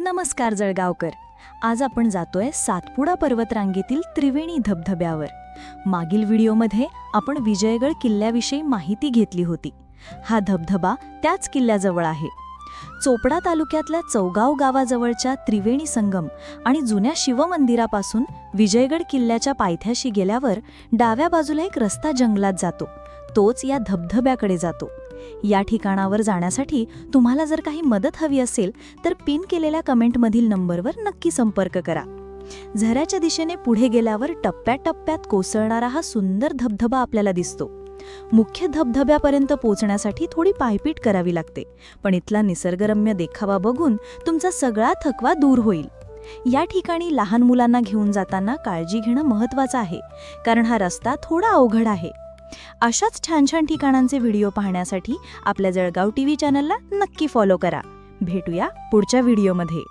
नमस्कार जळगावकर. आज आपण जातोय सातपुडा पर्वतरांगेतील त्रिवेणी धबधब्यावर. मागील व्हिडिओमध्ये आपण विजयगड किल्ल्याविषयी माहिती घेतली होती. हा धबधबा त्याच किल्ल्याजवळ आहे. चोपडा तालुक्यातल्या चौगाव गावाजवळच्या त्रिवेणी संगम आणि जुन्या शिवमंदिरापासून विजयगड किल्ल्याच्या पायथ्याशी गेल्यावर डाव्या बाजूला एक रस्ता जंगलात जातो. तोच या धबधब्याकडे जातो. या ठिकाणावर जाण्यासाठी तुम्हाला जर काही मदत हवी असेल तर पिन केलेल्या कमेंटमधील नंबरवर नक्की संपर्क करा. झऱ्याच्या दिशेने पुढे गेल्यावर टप्प्याटप्प्यात कोसळणारा हा सुंदर धबधबा आपल्याला दिसतो. मुख्य धबधब्यापर्यंत पोहोचण्यासाठी थोडी पायपीट करावी लागते, पण इथला निसर्गरम्य देखावा बघून तुमचा सगळा थकवा दूर होईल. या ठिकाणी लहान मुलांना घेऊन जाताना काळजी घेणं महत्त्वाचं आहे, कारण हा रस्ता थोडा अवघड आहे. अशाच छान छान ठिकाणांचे व्हिडिओ पाहण्यासाठी आपल्या जळगाव टीव्ही चॅनलला नक्की फॉलो करा. भेटूया पुढच्या व्हिडिओमध्ये.